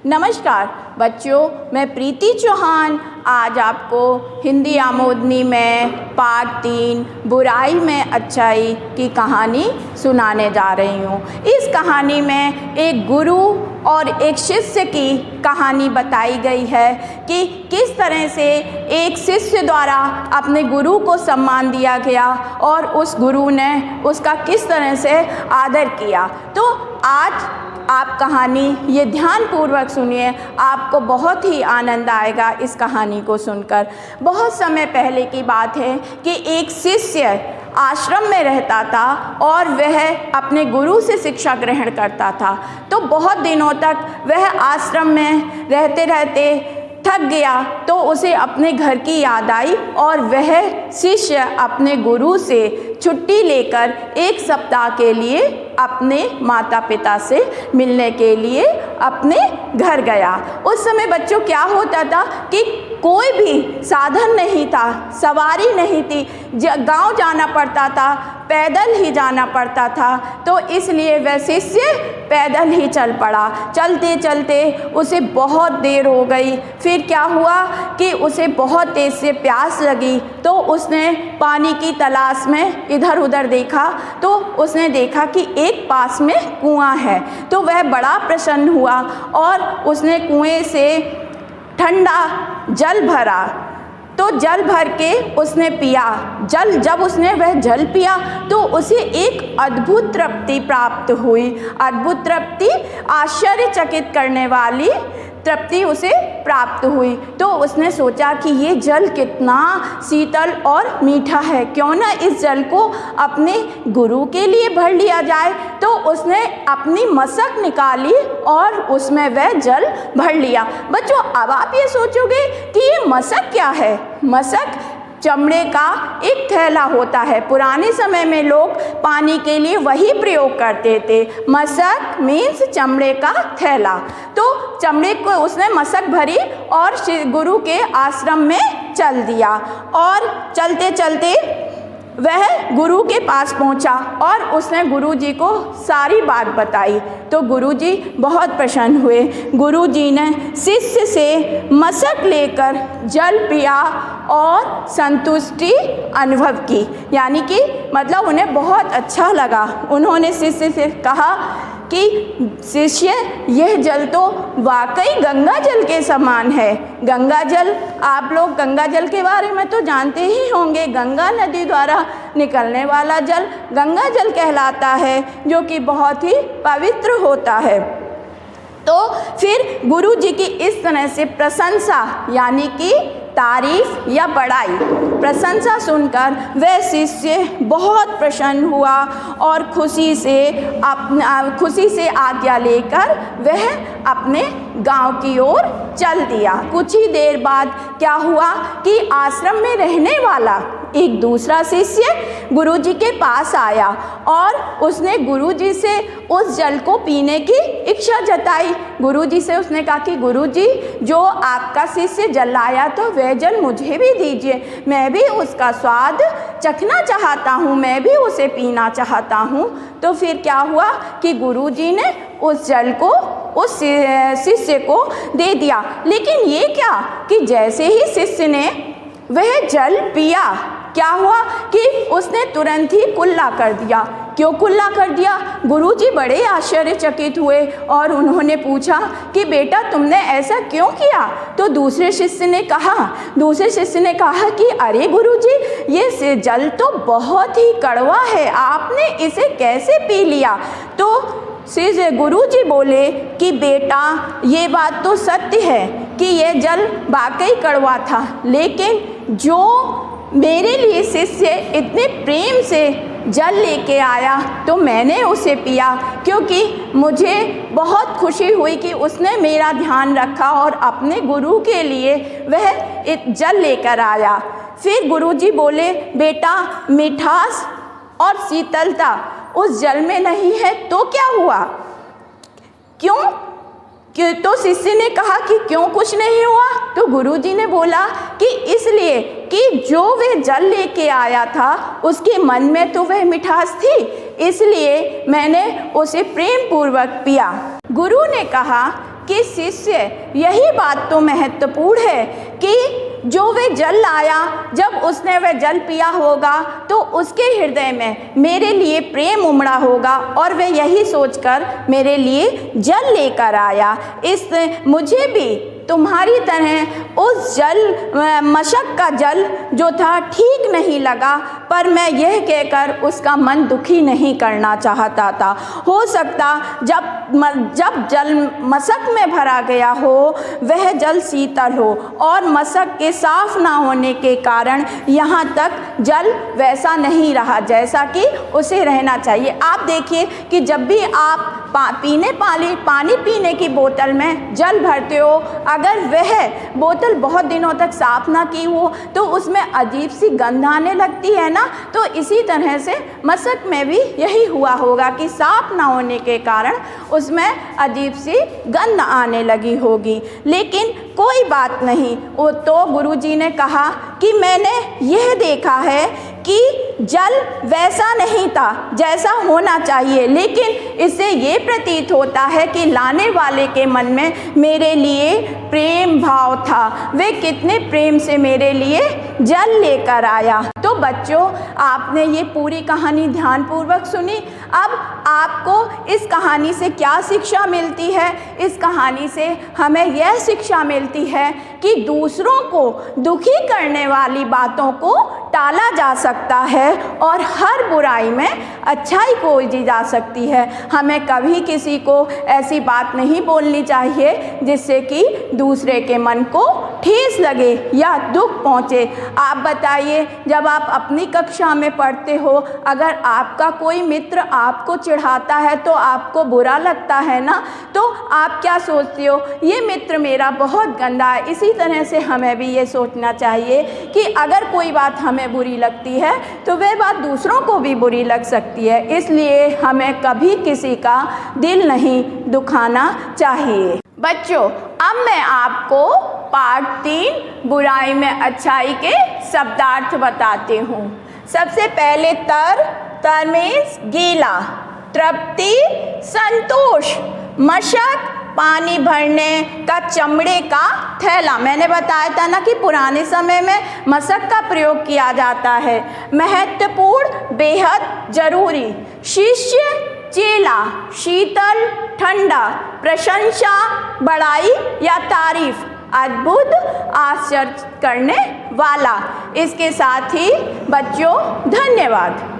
नमस्कार बच्चों, मैं प्रीति चौहान आज आपको हिंदी आमोदनी में पाठ 3 बुराई में अच्छाई की कहानी सुनाने जा रही हूँ। इस कहानी में एक गुरु और एक शिष्य की कहानी बताई गई है कि किस तरह से एक शिष्य द्वारा अपने गुरु को सम्मान दिया गया और उस गुरु ने उसका किस तरह से आदर किया। तो आज आप कहानी ये ध्यानपूर्वक सुनिए, आपको बहुत ही आनंद आएगा इस कहानी को सुनकर। बहुत समय पहले की बात है कि एक शिष्य आश्रम में रहता था और वह अपने गुरु से शिक्षा ग्रहण करता था। तो बहुत दिनों तक वह आश्रम में रहते रहते थक गया, तो उसे अपने घर की याद आई और वह शिष्य अपने गुरु से छुट्टी लेकर 1 सप्ताह के लिए अपने माता पिता से मिलने के लिए अपने घर गया। उस समय बच्चों क्या होता था कि कोई भी साधन नहीं था, सवारी नहीं थी, गांव जाना पड़ता था, पैदल ही जाना पड़ता था। तो इसलिए वह शिष्य पैदल ही चल पड़ा। चलते चलते उसे बहुत देर हो गई। फिर क्या हुआ कि उसे बहुत तेज से प्यास लगी, तो उसने पानी की तलाश में इधर उधर देखा। तो उसने देखा कि एक पास में कुआं है। तो वह बड़ा प्रसन्न हुआ और उसने कुएं से ठंडा जल भरा। तो जल भर के उसने पिया। जब उसने वह जल पिया तो उसे एक अद्भुत तृप्ति प्राप्त हुई। अद्भुत तृप्ति, आश्चर्यचकित करने वाली तृप्ति उसे प्राप्त हुई। तो उसने सोचा कि ये जल कितना शीतल और मीठा है, क्यों ना इस जल को अपने गुरु के लिए भर लिया जाए। तो उसने अपनी मशक निकाली और उसमें वह जल भर लिया। बच्चों, अब आप ये सोचोगे कि ये मशक क्या है। मशक चमड़े का एक थैला होता है। पुराने समय में लोग पानी के लिए वही प्रयोग करते थे। मशक मीन्स चमड़े का थैला। तो चमड़े को उसने मशक भरी और गुरु के आश्रम में चल दिया। और चलते चलते वह गुरु के पास पहुंचा और उसने गुरुजी को सारी बात बताई। तो गुरुजी बहुत प्रसन्न हुए। गुरुजी ने शिष्य से मशक लेकर जल पिया और संतुष्टि अनुभव की, यानी कि मतलब उन्हें बहुत अच्छा लगा। उन्होंने शिष्य से कहा कि शिष्य, यह जल तो वाकई गंगा जल के समान है। गंगा जल, आप लोग गंगा जल के बारे में तो जानते ही होंगे। गंगा नदी द्वारा निकलने वाला जल गंगा जल कहलाता है, जो कि बहुत ही पवित्र होता है। तो फिर गुरु जी की इस तरह से प्रशंसा, यानी कि तारीफ या बड़ाई, प्रशंसा सुनकर वह शिष्य बहुत प्रसन्न हुआ और खुशी से आज्ञा लेकर वह अपने गांव की ओर चल दिया। कुछ ही देर बाद क्या हुआ कि आश्रम में रहने वाला एक दूसरा शिष्य गुरुजी के पास आया और उसने गुरुजी से उस जल को पीने की इच्छा जताई। गुरुजी से उसने कहा कि गुरुजी, जो आपका शिष्य जल लाया तो वह जल मुझे भी दीजिए, मैं भी उसका स्वाद चखना चाहता हूँ, मैं भी उसे पीना चाहता हूँ। तो फिर क्या हुआ कि गुरुजी ने उस जल को उस शिष्य को दे दिया। लेकिन ये क्या कि जैसे ही शिष्य ने वह जल पिया, क्या हुआ कि उसने तुरंत ही कुल्ला कर दिया। क्यों कुल्ला कर दिया? गुरुजी बड़े आश्चर्यचकित हुए और उन्होंने पूछा कि बेटा, तुमने ऐसा क्यों किया? तो दूसरे शिष्य ने कहा कि अरे गुरुजी, ये जल तो बहुत ही कड़वा है, आपने इसे कैसे पी लिया? तो गुरुजी बोले कि बेटा, ये बात तो सत्य है कि यह जल वाकई कड़वा था, लेकिन जो मेरे लिए शिष्य इतने प्रेम से जल लेके आया तो मैंने उसे पिया, क्योंकि मुझे बहुत खुशी हुई कि उसने मेरा ध्यान रखा और अपने गुरु के लिए वह जल लेकर आया। फिर गुरुजी बोले, बेटा, मिठास और शीतलता उस जल में नहीं है तो क्या हुआ? क्यों? तो शिष्य ने कहा कि क्यों कुछ नहीं हुआ? तो गुरुजी ने बोला कि इसलिए कि जो वह जल लेके आया था उसके मन में तो वह मिठास थी, इसलिए मैंने उसे प्रेम पूर्वक पिया। गुरु ने कहा कि शिष्य, यही बात तो महत्वपूर्ण है कि जो वे जल लाया, जब उसने वह जल पिया होगा तो उसके हृदय में मेरे लिए प्रेम उमड़ा होगा और वह यही सोचकर मेरे लिए जल लेकर आया। मुझे भी तुम्हारी तरह उस मशक का जल जो था ठीक नहीं लगा, पर मैं यह कहकर उसका मन दुखी नहीं करना चाहता था। हो सकता जब जल मशक में भरा गया हो वह जल शीतल हो और मशक के साफ ना होने के कारण यहाँ तक जल वैसा नहीं रहा जैसा कि उसे रहना चाहिए। आप देखिए कि जब भी आप पानी पीने की बोतल में जल भरते हो, अगर वह बोतल बहुत दिनों तक साफ ना की हो तो उसमें अजीब सी गंध आने लगती है ना। तो इसी तरह से मशक में भी यही हुआ होगा कि साफ ना होने के कारण उसमें अजीब सी गंध आने लगी होगी। लेकिन कोई बात नहीं, वो तो गुरुजी ने कहा कि मैंने यह देखा है कि जल वैसा नहीं था जैसा होना चाहिए, लेकिन इससे ये प्रतीत होता है कि लाने वाले के मन में मेरे लिए प्रेम भाव था। वे कितने प्रेम से मेरे लिए जल लेकर आया। तो बच्चों, आपने ये पूरी कहानी ध्यानपूर्वक सुनी। अब आपको इस कहानी से क्या शिक्षा मिलती है? इस कहानी से हमें यह शिक्षा मिलती है कि दूसरों को दुखी करने वाली बातों को टाला जा सकता है और हर बुराई में अच्छाई खोजी जा सकती है। हमें कभी किसी को ऐसी बात नहीं बोलनी चाहिए जिससे कि दूसरे के मन को ठेस लगे या दुख पहुँचे। आप बताइए, जब आप अपनी कक्षा में पढ़ते हो, अगर आपका कोई मित्र आपको चिढ़ाता है तो आपको बुरा लगता है ना, तो आप क्या सोचते हो? ये मित्र मेरा बहुत गंदा है। इसी तरह से हमें भी ये सोचना चाहिए कि अगर कोई बात हमें बुरी लगती है तो वह बात दूसरों को भी बुरी लग सकती है। इसलिए हमें कभी किसी का दिल नहीं दुखाना चाहिए। बच्चों, अब मैं आपको पार्ट 3 बुराई में अच्छाई के शब्दार्थ बताती हूँ। सबसे पहले तर मीन्स गीला, तृप्ति संतोष, मशक पानी भरने का चमड़े का थैला। मैंने बताया था ना कि पुराने समय में मशक का प्रयोग किया जाता है। महत्वपूर्ण, बेहद जरूरी, शिष्य चेला, शीतल ठंडा, प्रशंसा बड़ाई या तारीफ, अद्भुत आश्चर्य करने वाला। इसके साथ ही बच्चों, धन्यवाद।